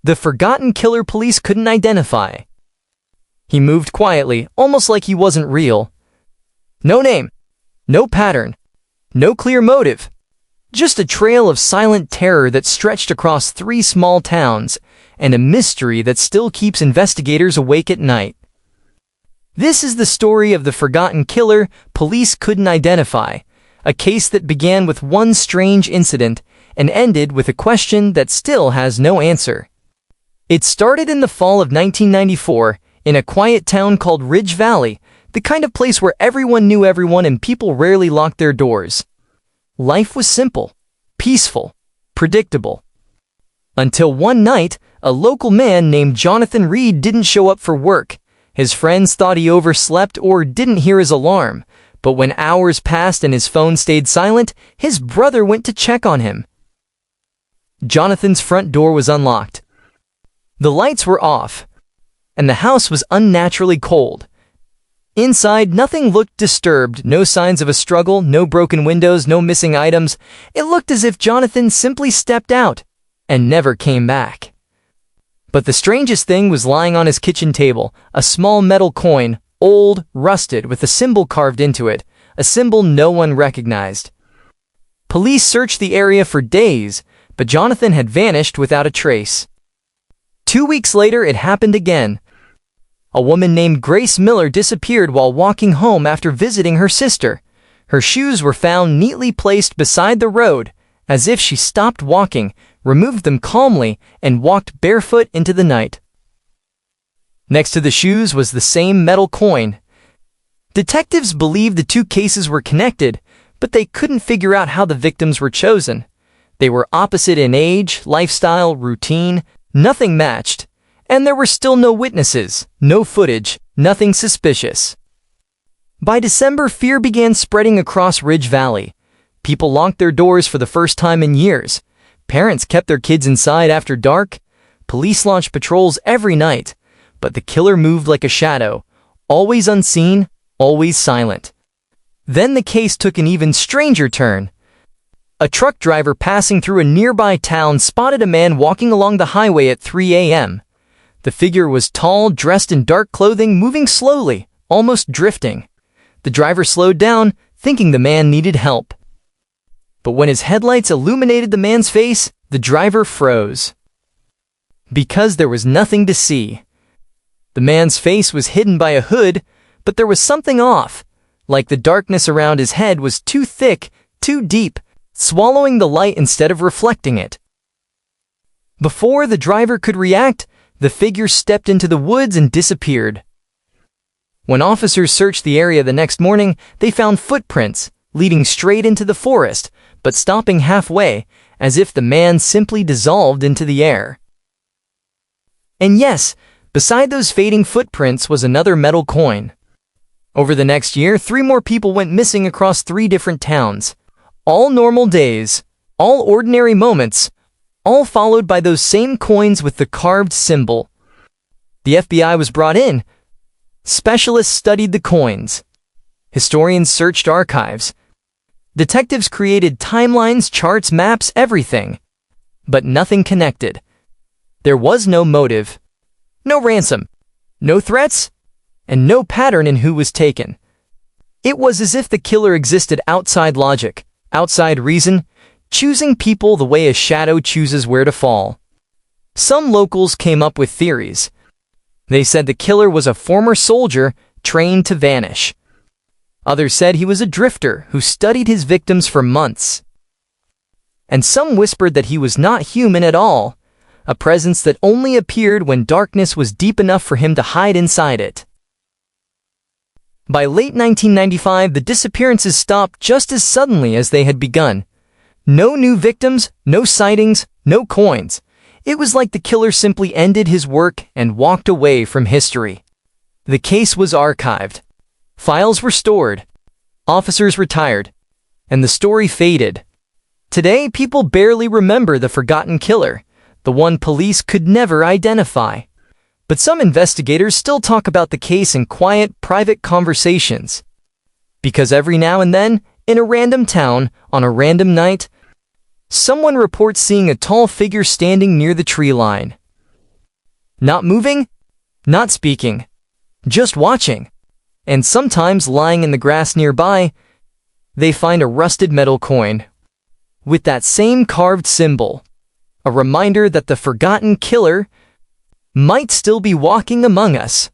The forgotten killer police couldn't identify. He moved quietly, almost like he wasn't real. No name, no pattern, no clear motive. Just a trail of silent terror that stretched across 3 small towns, and a mystery that still keeps investigators awake at night. This is the story of the forgotten killer police couldn't identify, a case that began with one strange incident and ended with a question that still has no answer. It started in the fall of 1994 in a quiet town called Ridge Valley, the kind of place where everyone knew everyone and people rarely locked their doors. Life was simple, peaceful, predictable. Until one night, a local man named Jonathan Reed didn't show up for work. His friends thought he overslept or didn't hear his alarm, but when hours passed and his phone stayed silent, his brother went to check on him. Jonathan's front door was unlocked. The lights were off, and the house was unnaturally cold. Inside, nothing looked disturbed, no signs of a struggle, no broken windows, no missing items. It looked as if Jonathan simply stepped out and never came back. But the strangest thing was lying on his kitchen table, a small metal coin, old, rusted, with a symbol carved into it, a symbol no one recognized. Police searched the area for days, but Jonathan had vanished without a trace. 2 weeks later, it happened again. A woman named Grace Miller disappeared while walking home after visiting her sister. Her shoes were found neatly placed beside the road, as if she stopped walking, removed them calmly, and walked barefoot into the night. Next to the shoes was the same metal coin. Detectives believed the 2 cases were connected, but they couldn't figure out how the victims were chosen. They were opposite in age, lifestyle, routine. Nothing matched. And there were still no witnesses, no footage, nothing suspicious. By December, fear began spreading across Ridge Valley. People locked their doors for the first time in years. Parents kept their kids inside after dark. Police launched patrols every night. But the killer moved like a shadow, always unseen, always silent. Then the case took an even stranger turn. A truck driver passing through a nearby town spotted a man walking along the highway at 3 a.m. The figure was tall, dressed in dark clothing, moving slowly, almost drifting. The driver slowed down, thinking the man needed help. But when his headlights illuminated the man's face, the driver froze. Because there was nothing to see. The man's face was hidden by a hood, but there was something off, like the darkness around his head was too thick, too deep, swallowing the light instead of reflecting it. Before the driver could react, the figure stepped into the woods and disappeared. When officers searched the area the next morning, they found footprints leading straight into the forest, but stopping halfway, as if the man simply dissolved into the air. And yes, beside those fading footprints was another metal coin. Over the next year, 3 more people went missing across 3 different towns. All normal days, all ordinary moments, all followed by those same coins with the carved symbol. The FBI was brought in. Specialists studied the coins. Historians searched archives. Detectives created timelines, charts, maps, everything. But nothing connected. There was no motive, no ransom, no threats, and no pattern in who was taken. It was as if the killer existed outside logic, outside reason, choosing people the way a shadow chooses where to fall. Some locals came up with theories. They said the killer was a former soldier trained to vanish. Others said he was a drifter who studied his victims for months. And some whispered that he was not human at all, a presence that only appeared when darkness was deep enough for him to hide inside it. By late 1995, the disappearances stopped just as suddenly as they had begun. No new victims, no sightings, no coins. It was like the killer simply ended his work and walked away from history. The case was archived. Files were stored. Officers retired. And the story faded. Today, people barely remember the forgotten killer, the one police could never identify. But some investigators still talk about the case in quiet, private conversations. Because every now and then, in a random town, on a random night, someone reports seeing a tall figure standing near the tree line. Not moving, not speaking, just watching. And sometimes lying in the grass nearby, they find a rusted metal coin with that same carved symbol, a reminder that the forgotten killer might still be walking among us.